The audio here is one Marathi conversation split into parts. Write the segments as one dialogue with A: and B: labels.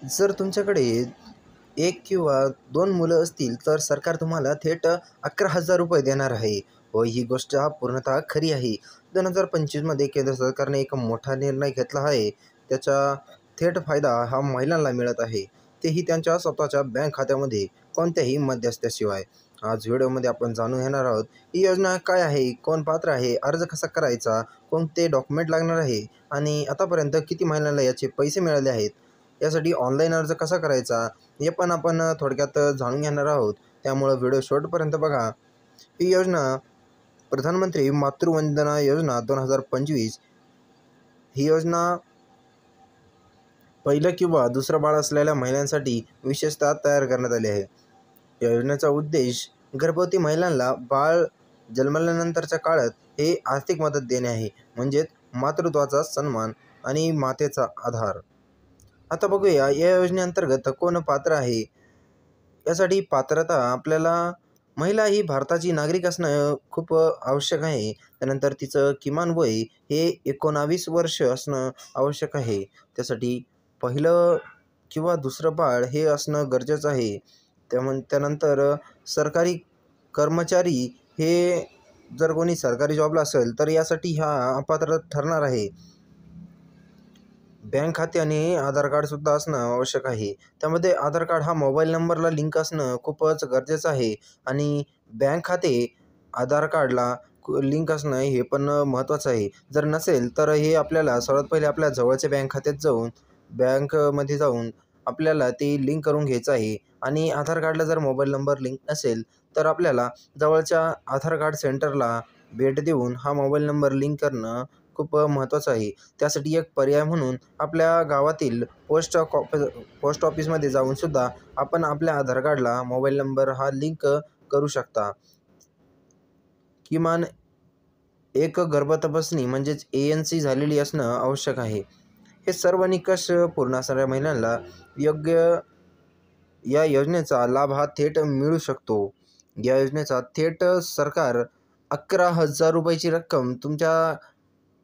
A: जर तुमच्याकडे 1 किंवा 2 मुलं असतील, तर सरकार तुम्हाला थेट 11,000 रुपये देणार आहे. व ही गोष्ट पूर्णतः खरी आहे. 2025 मध्ये केंद्र सरकारने एक मोठा निर्णय घेतला आहे. त्याचा थेट फायदा हा महिलांना मिळत आहे, तेही त्यांच्या स्वतःच्या बँक खात्यामध्ये कोणत्याही मध्यस्थाशिवाय. आज व्हिडिओमध्ये आपण जाणून घेणार आहोत, ही योजना काय आहे, कोण पात्र आहे, अर्ज कसा करायचा, कोणते डॉक्युमेंट लागणार आहे आणि आतापर्यंत किती महिलांना याचे पैसे मिळाले आहेत. यासाठी ऑनलाईन अर्ज कसा करायचा हे पण आपण थोडक्यात जाणून घेणार आहोत. त्यामुळं व्हिडिओ शेवटपर्यंत बघा. ही योजना प्रधानमंत्री मातृवंदना योजना 2025 ही योजना पहिलं किंवा दुसरं बाळ असलेल्या महिलांसाठी विशेषतः तयार करण्यात आली आहे. या योजनेचा उद्देश गर्भवती महिलांना बाळ जन्मल्यानंतरच्या काळात हे आर्थिक मदत देणे आहे, म्हणजेच मातृत्वाचा सन्मान आणि मातेचा आधार. आता बघूया या योजनेअंतर्गत कोण पात्र आहे. यासाठी पात्रता आपल्याला महिला ही भारताची नागरिक असणं खूप आवश्यक आहे. त्यानंतर तिचं किमान वय हे 19 वर्ष असणं आवश्यक आहे. त्यासाठी पहिलं किंवा दुसरं बाळ हे असणं गरजेचं आहे. त्यानंतर सरकारी कर्मचारी हे जर कोणी सरकारी जॉबला असेल तर यासाठी हा अपात्र ठरणार आहे. बँक खाते आणि आधार कार्डसुद्धा असणं आवश्यक आहे. त्यामध्ये आधार कार्ड हा मोबाईल नंबरला लिंक असणं खूपच गरजेचं आहे आणि बँक खाते आधार कार्डला लिंक असणं हे पण महत्त्वाचं आहे. जर नसेल तर हे आपल्याला सर्वात पहिले आपल्या जवळच्या बँक खात्यात जाऊन बँकमध्ये जाऊन आपल्याला ते लिंक करून घ्यायचं आहे आणि आधार कार्डला जर मोबाईल नंबर लिंक नसेल तर आपल्याला जवळच्या आधार कार्ड सेंटरला भेट देऊन हा मोबाईल नंबर लिंक करणं खूप महत्त्वाचं आहे. त्यासाठी एक पर्याय म्हणून आपल्या गावातील पोस्ट ऑफिसमध्ये जाऊनसुद्धा आपण आपल्या आधार कार्डला मोबाईल नंबर हा लिंक करू शकता. किमान एक गर्भतपासणी म्हणजेच ANC झालेली असणं आवश्यक आहे. हे सर्व निकष पूर्ण असणाऱ्या महिलांना योग्य या योजनेचा लाभ हा थेट मिळू शकतो. या योजनेचा थेट सरकार 11,000 रुपयाची रक्कम तुमच्या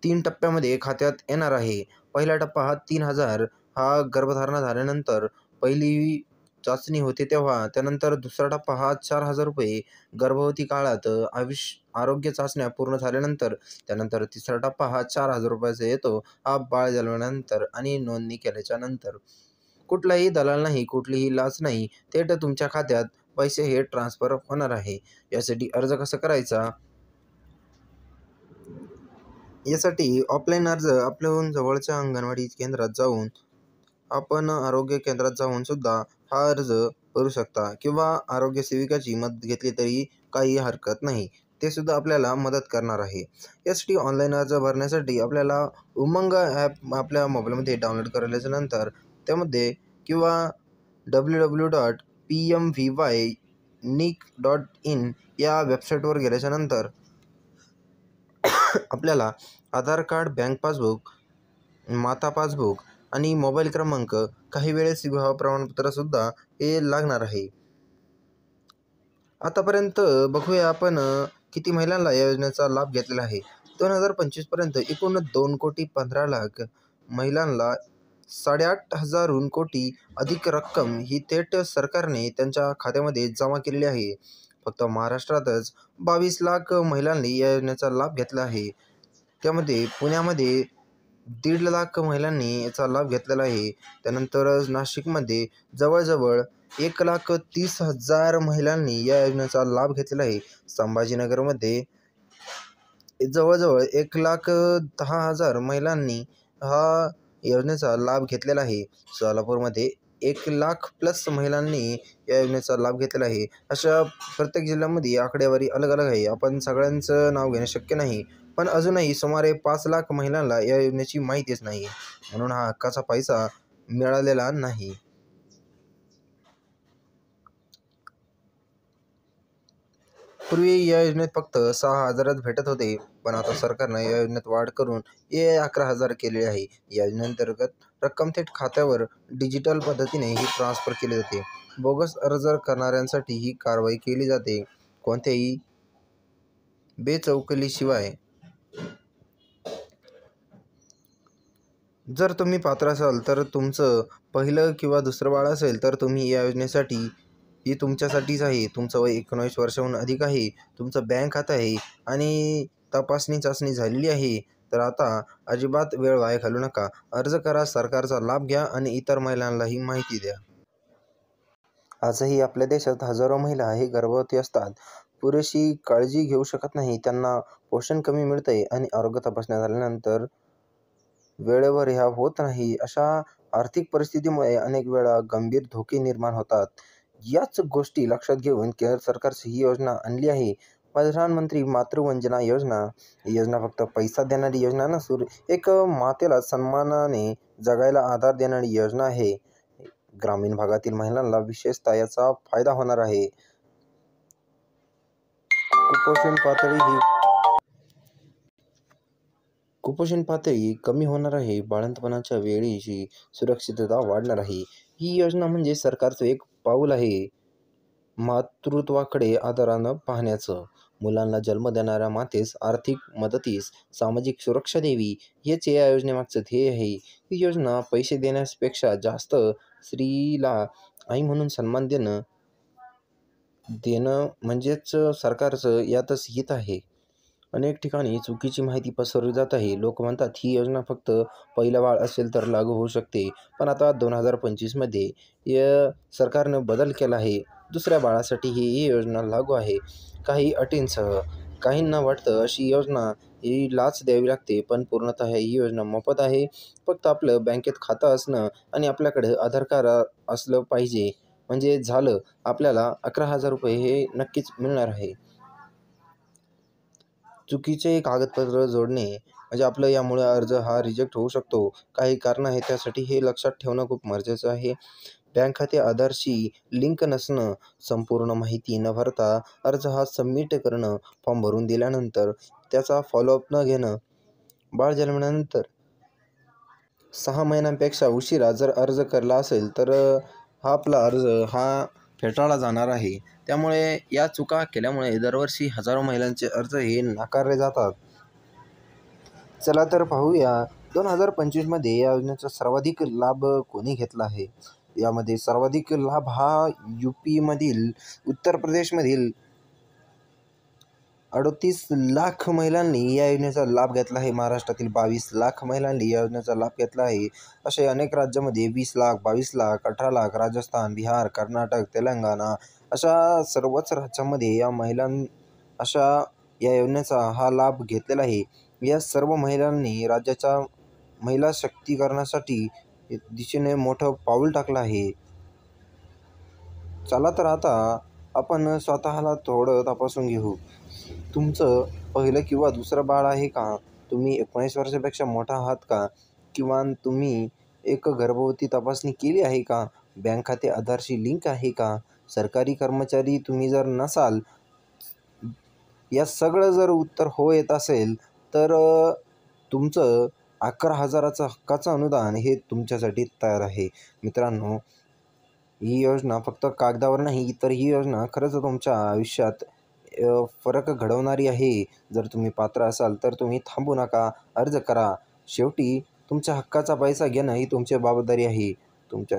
A: 3 टप्प्यामध्ये खात्यात येणार आहे. पहिला टप्पा हा 3,000 हा गर्भधारणा झाल्यानंतर पहिली चाचणी होते तेव्हा. त्यानंतर दुसरा टप्पा हा 4,000 रुपये गर्भवती काळात आरोग्य चाचण्या पूर्ण झाल्यानंतर. त्यानंतर तिसरा टप्पा हा 4,000 रुपयाचा येतो हा बाळ जन्मल्यानंतर आणि नोंदणी केल्याच्या नंतर. कुठलाही दलाल नाही, कुठलीही लाच नाही, थेट तुमच्या खात्यात पैसे हे ट्रान्सफर होणार आहे. यासाठी अर्ज कसा करायचा. यासाठी ऑफलाईन अर्ज आपल्याहून जवळच्या अंगणवाडी केंद्रात जाऊन आपण आरोग्य केंद्रात जाऊन सुद्धा हा अर्ज करू शकता किंवा आरोग्य सेविकाची मदत घेतली तरी काही हरकत नाही. ते सुद्धा आपल्याला मदत करणार आहे. यासाठी ऑनलाईन अर्ज भरण्यासाठी आपल्याला उमंग ॲप आपल्या मोबाईलमध्ये डाउनलोड केल्याच्यानंतर त्यामध्ये किंवा www.pmvynic.in या वेबसाईटवर गेल्याच्यानंतर आपल्याला आधार कार्ड, बँक पासबुक, माता पासबुक आणि मोबाईल क्रमांक, काही वेळेस विवाह प्रमाणपत्रसुद्धा हे लागणार आहे. आतापर्यंत बघूया आपण किती महिलांना या योजनेचा लाभ घेतलेला आहे. 2025 पर्यंत एकूण 2,15,00,000 महिलांना 8,500 कोटी अधिक रक्कम ही थेट सरकारने त्यांच्या खात्यामध्ये जमा केलेली आहे. फक्त महाराष्ट्रातच 22,00,000 महिलांनी या योजनेचा लाभ घेतला आहे. त्यामध्ये पुण्यामध्ये 1,50,000 महिलांनी याचा लाभ घेतलेला आहे. त्यानंतर नाशिकमध्ये जवळजवळ 1,30,000 महिलांनी या योजनेचा लाभ घेतलेला आहे. संभाजीनगरमध्ये जवळजवळ 1,10,000 महिलांनी हा योजनेचा लाभ घेतलेला आहे. सोलापूरमध्ये 1,00,000+ महिलांनी या योजनेचा लाभ घेतलेला आहे. अशा प्रत्येक जिल्ह्यामध्ये आकडेवारी अलग अलग आहे. आपण सगळ्यांचं नाव घेणं शक्य नाही, पण अजूनही सुमारे 5,00,000 महिलांना या योजनेची माहितीच नाही, म्हणून हा हक्काचा पैसा मिळालेला नाही. पूर्वी या योजनेत फक्त 6,000च भेटत होते, पण आता सरकारनं या योजनेत वाढ करून 11,000 केले आहे. या योजनेअंतर्गत रक्कम थेट खात्यावर डिजिटल पद्धतीने ही ट्रान्सफर केली जाते. बोगस अर्ज करणाऱ्यांसाठी ही कारवाई केली जाते. कोणत्याही बेचौकशीशिवाय जर तुम्ही पात्र असाल तर तुमचं पहिलं किंवा दुसरं बाळ असेल तर तुम्ही या योजनेसाठी ही तुमच्यासाठीच आहे. तुमचं वय 19 वर्षाहून अधिक आहे, तुमचं बँक खातं आहे आणि तपासणी चाचणी झालेली आहे. तर आता अजिबात वेळ वाया घालवू नका. अर्ज करा, सरकारचा लाभ घ्या आणि इतर महिलांनाही माहिती द्या. आजही आपल्या देशात हजारो महिला हे गर्भवती असतात, पुरेशी काळजी घेऊ शकत नाही, त्यांना पोषण कमी मिळतंय आणि आरोग्य तपासण्या झाल्यानंतर वेळेवर ह्या होत नाही. अशा आर्थिक परिस्थितीमुळे अनेक वेळा गंभीर धोके निर्माण होतात. याच गोष्टी लक्षात घेऊन केंद्र सरकारची ही योजना आणली आहे. प्रधानमंत्री मातृवंदना योजना. ही योजना फक्त पैसा देणारी योजना नसून एक मातेला सन्मानाने जगायला आधार देणारी योजना आहे. ग्रामीण भागातील महिलांना विशेषतः याचा फायदा होणार आहे. कुपोषण पातळी ही कुपोषण पातळी कमी होणार आहे. बाळंतपणाच्या वेळीची सुरक्षितता वाढणार आहे. ही योजना म्हणजे सरकारचं एक पाऊल आहे मातृत्वाकडे आदरानं पाहण्याचं. मुलांना जन्म देणाऱ्या मातेस आर्थिक मदतीस सामाजिक सुरक्षा द्यावी, हेच या योजनेमागचं ध्येय आहे. ही योजना पैसे देण्यापेक्षा जास्त स्त्रीला आई म्हणून सन्मान देणं देणं म्हणजेच सरकारचं यातच हित आहे. अनेक ठिकाणी चुकीची माहिती पसरवली जात आहे. लोक म्हणतात ही योजना फक्त पहिलं बाळ असेल तर लागू होऊ शकते. पण आता 2025मध्ये सरकारनं बदल केला आहे. दुसऱ्या बाळासाठी ही योजना लागू आहे, काही अटींसह. काहींना वाटतं अशी योजना ही लाच द्यावी लागते, पण पूर्णतः ही योजना मोफत आहे. फक्त आपलं बँकेत खातं असणं आणि आपल्याकडे आधार कार्ड असलं पाहिजे म्हणजे झालं. आपल्याला 11,000 रुपये हे नक्कीच मिळणार आहे. चुकीचे कागदपत्र जोडणे म्हणजे आपलं यामुळे अर्ज हा रिजेक्ट होऊ शकतो. काही कारणं आहेत त्यासाठी हे लक्षात ठेवणं खूप महत्त्वाचं आहे. बँक खाते आधारशी लिंक नसणं, संपूर्ण माहिती न भरता अर्ज हा सबमिट करणं, फॉर्म भरून दिल्यानंतर त्याचा फॉलोअप न घेणं, बाळ जन्मल्यानंतर 6 महिन्यांपेक्षा उशिरा जर अर्ज केला असेल तर हा आपला अर्ज हा फेटाळला जाणार आहे. त्यामुळे या चुका केल्यामुळे दरवर्षी हजारो महिलांचे अर्ज हे नाकारले जातात. चला तर पाहूया 2025मध्ये या योजनेचा सर्वाधिक लाभ कोणी घेतला आहे. यामध्ये सर्वाधिक लाभ हा UPमधील, उत्तर प्रदेशमधील 38 लाख महिलांनी या योजनेचा लाभ घेतला आहे. महाराष्ट्रातील 22 लाख महिलांनी या योजनेचा लाभ घेतला आहे. असे अनेक राज्यामध्ये 20 लाख, 22 लाख, 18 लाख, राजस्थान, बिहार, कर्नाटक, तेलंगणा अशा सर्वच राज्यांमध्ये या योजनेचा हा लाभ घेतलेला आहे. या सर्व महिलांनी राज्याच्या महिला शक्तीकरणासाठी दिशेने मोठं पाऊल टाकलं आहे. चला तर आता आपण स्वतःला थोडं तपासून घेऊ. तुमचं पहिलं किंवा दुसरं बाळ आहे का? तुम्ही 19 वर्षापेक्षा मोठा आहात का? किंवा तुम्ही एक गर्भवती तपासणी केली आहे का? बँक खाते आधारशी लिंक आहे का? सरकारी कर्मचारी तुम्ही जर नसाल, या सगळं जर उत्तर हो येत असेल तर तुमचं 11,000चं हक्काचं अनुदान हे तुमच्यासाठी तयार आहे. मित्रांनो, ही योजना फक्त कागदावर नाही, तर ही योजना खरंच तुमच्या आयुष्यात फरक घडवणारी आहे. जर तुम्ही पात्र असाल तर तुम्ही थांबू नका, अर्ज करा. शेवटी तुमच्या हक्काचा पैसा घेणं ही तुमची जबाबदारी आहे. तुमच्या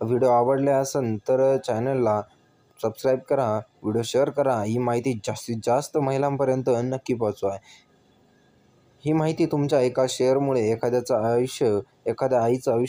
A: व्हिडिओ आवडले असेल तर चॅनलला सबस्क्राईब करा, व्हिडिओ शेअर करा. ही माहिती जास्तीत जास्त महिलांपर्यंत नक्की पोहोचवा. ही माहिती तुमच्या एका शेअरमुळे एखाद्या आईचं आयुष्य